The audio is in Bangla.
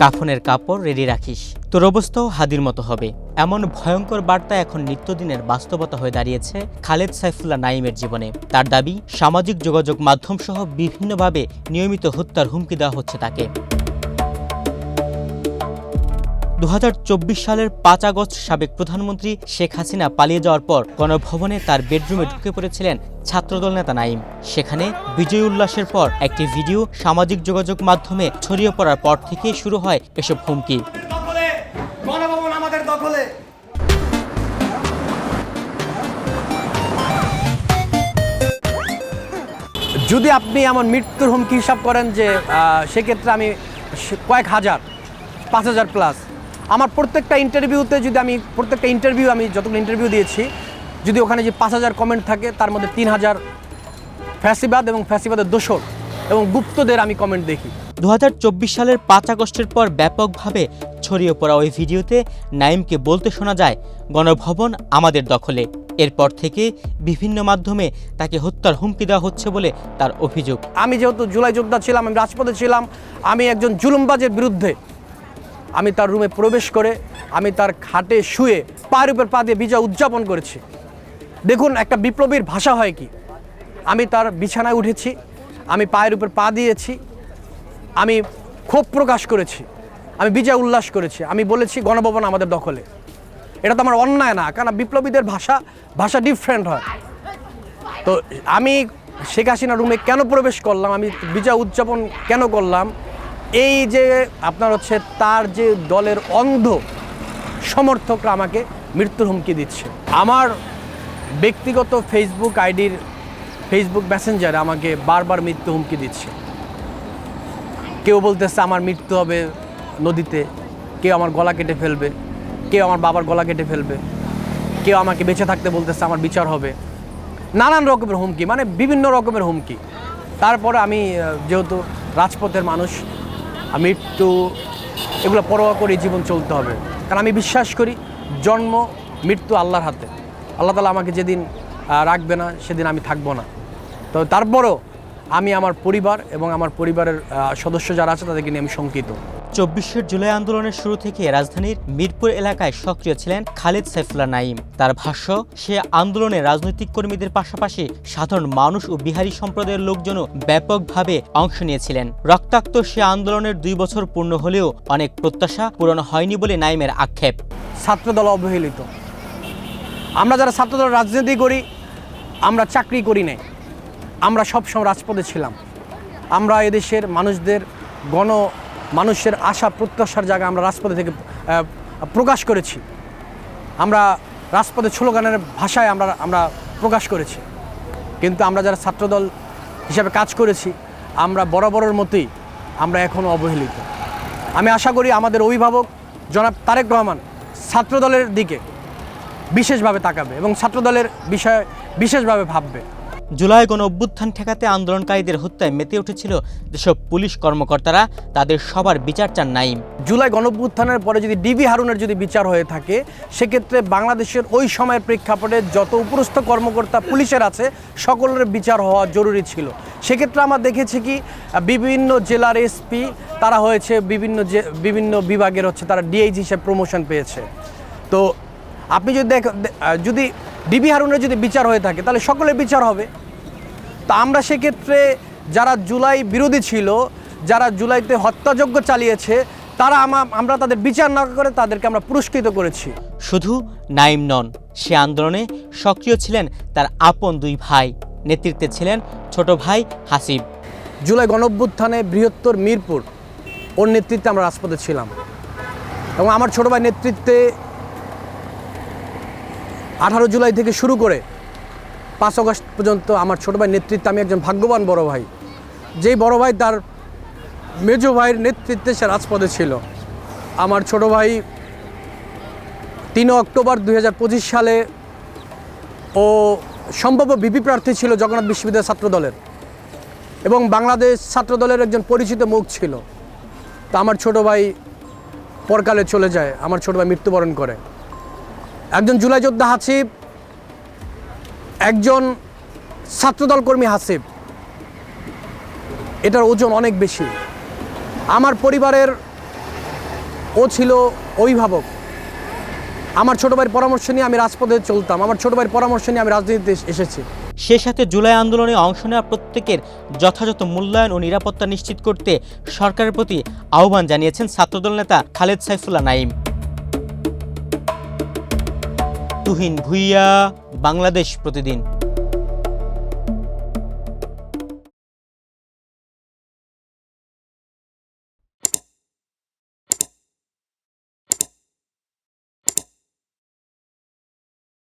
কাফনের কাপড় রেডি রাখিস, তোর অবস্থাও হাদির মতো হবে। এমন ভয়ঙ্কর বার্তা এখন নিত্যদিনের বাস্তবতা হয়ে দাঁড়িয়েছে খালেদ সাইফুল্লাহ নাঈমের জীবনে। তার দাবি, সামাজিক যোগাযোগ মাধ্যম সহ বিভিন্নভাবে নিয়মিত হত্যার হুমকি দেওয়া হচ্ছে তাকে। 2024 সালের 5 আগস্ট সাবেক প্রধানমন্ত্রী শেখ হাসিনা পালিয়ে যাওয়ার পর গণভবনে তার বেডরুমে ঢুকে পড়েছিলেন ছাত্রদল নেতা নাঈম। সেখানে বিজয় উল্লাসের পর একটি ভিডিও সামাজিক যোগাযোগ মাধ্যমে ছড়িয়ে পড়ার পর থেকেই শুরু হয় এসব হুমকি। গণভবন আমাদের দখলে। যদি আপনি আমার মৃত্যুর হুমকি হিসাব করেন যে সেক্ষেত্রে আমি কয়েক হাজার, 5,000 প্লাস। আমার প্রত্যেকটা ইন্টারভিউতে যদি আমি যতগুলো ইন্টারভিউ দিয়েছি, যদি ওখানে যে 5,000 কমেন্ট থাকে, তার মধ্যে 3,000 ফ্যাসিবাদ এবং ফ্যাসিবাদের দোসর এবং গুপ্তদের আমি কমেন্ট দেখি। 2024 সালের 5 আগস্টের পর ব্যাপকভাবে ছড়িয়ে পড়া ওই ভিডিওতে নাঈমকে বলতে শোনা যায়, গণভবন আমাদের দখলে। এরপর থেকে বিভিন্ন মাধ্যমে তাকে হত্যার হুমকি দেওয়া হচ্ছে বলে তার অভিযোগ। আমি যেহেতু জুলাই যোদ্ধা ছিলাম, আমি রাজপথে ছিলাম, আমি একজন জুলুমবাজের বিরুদ্ধে আমি তার রুমে প্রবেশ করে আমি তার খাটে শুয়ে পায়ের উপর পা দিয়ে বিজয় উদযাপন করেছি। দেখুন একটা বিপ্লবীর ভাষা হয় কি। আমি তার বিছানায় উঠেছি, আমি পায়ের উপর পা দিয়েছি, আমি ক্ষোভ প্রকাশ করেছি, আমি বিজয় উল্লাস করেছি, আমি বলেছি গণভবন আমাদের দখলে। এটা তো আমার অন্যায় না, কারণ বিপ্লবীদের ভাষা ডিফারেন্ট হয়। তো আমি শেখ হাসিনা রুমে কেন প্রবেশ করলাম, আমি বিজয় উদযাপন কেন করলাম, এই যে আপনার হচ্ছে তার যে দলের অন্ধ সমর্থকরা আমাকে মৃত্যুর হুমকি দিচ্ছে। আমার ব্যক্তিগত ফেসবুক আইডির ফেসবুক মেসেঞ্জারে আমাকে বারবার মৃত্যু হুমকি দিচ্ছে। কেউ বলতেছে আমার মৃত্যু হবে নদীতে, কেউ আমার গলা কেটে ফেলবে, কেউ আমার বাবার গলা কেটে ফেলবে, কেউ আমাকে বেঁচে থাকতে বলতেছে আমার বিচার হবে। নানান রকমের হুমকি, মানে বিভিন্ন রকমের হুমকি। তারপরে আমি যেহেতু রাজপথের মানুষ, মৃত্যু এগুলো পরোয়া করে জীবন চলতে হবে। কারণ আমি বিশ্বাস করি জন্ম মৃত্যু আল্লাহর হাতে। আল্লাহ তাআলা আমাকে যেদিন রাখবে না সেদিন আমি থাকবো না। তো তারপরও আমি আমার পরিবার এবং আমার পরিবারের সদস্য যারা আছে তাদেরকে নিয়ে আমি শঙ্কিত। 24 জুলাই আন্দোলনের শুরু থেকে রাজধানীর মিরপুর এলাকায় সক্রিয় ছিলেন খালেদ সাইফুল্লাহ নাঈম। তার ভাষ্য, সে আন্দোলনে রাজনৈতিক কর্মীদের পাশাপাশি সাধারণ মানুষ ও বিহারি সম্প্রদায়ের লোকজনও ব্যাপকভাবে অংশ নিয়েছিলেন। রক্তাক্ত সে আন্দোলনের 2 বছর পূর্ণ হলেও অনেক প্রত্যাশা পূরণ হয়নি বলে নাঈমের আক্ষেপ। ছাত্রদল অবহেলিত। আমরা যারা ছাত্রদল রাজনীতি করি, আমরা চাকরি করি নাই, আমরা সবসময় রাজপথে ছিলাম। আমরা এদেশের মানুষের আশা প্রত্যাশার জায়গা আমরা রাজপথে থেকে প্রকাশ করেছি। আমরা রাজপথে স্লোগানের ভাষায় আমরা প্রকাশ করেছি। কিন্তু আমরা যারা ছাত্রদল হিসাবে কাজ করেছি, আমরা বরাবরের মতোই আমরা এখনও অবহেলিত। আমি আশা করি আমাদের অভিভাবক জনাব তারেক রহমান ছাত্রদলের দিকে বিশেষভাবে তাকাবে এবং ছাত্রদলের বিষয়ে বিশেষভাবে ভাববে। জুলাই গণ অভ্যুত্থান ঠেকাতে আন্দোলনকারীদের হত্যায় মেতে উঠেছিল যেসব পুলিশ কর্মকর্তারা, তাদের সবার বিচার চান নাঈম। জুলাই গণ অভ্যুত্থানের পরে যদি ডিবি হারুনের যদি বিচার হয়ে থাকে, সেক্ষেত্রে বাংলাদেশের ওই সময়ের প্রেক্ষাপটে যত উপরস্থ কর্মকর্তা পুলিশের আছে সকলের বিচার হওয়া জরুরি ছিল। সেক্ষেত্রে আমরা দেখেছি কি বিভিন্ন জেলার এসপি তারা হয়েছে বিভিন্ন বিভাগের তারা ডিআইজি হিসেবে প্রমোশন পেয়েছে। তো আপনি যদি ডিবি হারুনের যদি বিচার হয়ে থাকে তাহলে সকলের বিচার হবে। তা আমরা সেক্ষেত্রে যারা জুলাই বিরোধী ছিল, যারা জুলাইতে হত্যাযজ্ঞ চালিয়েছে, আমরা তাদের বিচার না করে তাদেরকে আমরা পুরস্কৃত করেছি। শুধু নাঈম নন, সে আন্দোলনে সক্রিয় ছিলেন তার আপন 2 ভাই, নেতৃত্বে ছিলেন ছোট ভাই হাসিব। জুলাই গণঅভ্যুত্থানে বৃহত্তর মিরপুর ওর নেতৃত্বে আমরা রাজপথে ছিলাম এবং আমার ছোট ভাই নেতৃত্বে 18 জুলাই থেকে শুরু করে 5 আগস্ট পর্যন্ত আমার ছোট ভাইয়ের নেতৃত্বে আমি একজন ভাগ্যবান বড় ভাই, যেই বড় ভাই তার মেজো ভাইয়ের নেতৃত্বে সে রাজপথে ছিল। আমার ছোট ভাই 3 অক্টোবর 2025 সালে ও সম্ভাব্য ভিপি প্রার্থী ছিল জগন্নাথ বিশ্ববিদ্যালয় ছাত্রদলের এবং বাংলাদেশ ছাত্রদলের একজন পরিচিত মুখ ছিল। তা আমার ছোট ভাই পরকালে চলে যায়, আমার ছোট ভাই মৃত্যুবরণ করে। একজন জুলাই যোদ্ধা হাসিব, একজন ছাত্রদল কর্মী হাসিব, এটার ওজন অনেক বেশি। আমার পরিবারের ও ছিল অভিভাবক। আমার ছোট ভাইয়ের পরামর্শ নিয়ে আমি রাজপথে চলতাম, আমার ছোট ভাইয়ের পরামর্শ নিয়ে আমি রাজনীতিতে এসেছি। সে সাথে জুলাই আন্দোলনে অংশ নেওয়া প্রত্যেকের যথাযথ মূল্যায়ন ও নিরাপত্তা নিশ্চিত করতে সরকারের প্রতি আহ্বান জানিয়েছেন ছাত্রদল নেতা খালেদ সাইফুল্লাহ নাঈম। তুহিন ভুইয়া, বাংলাদেশ প্রতিদিন।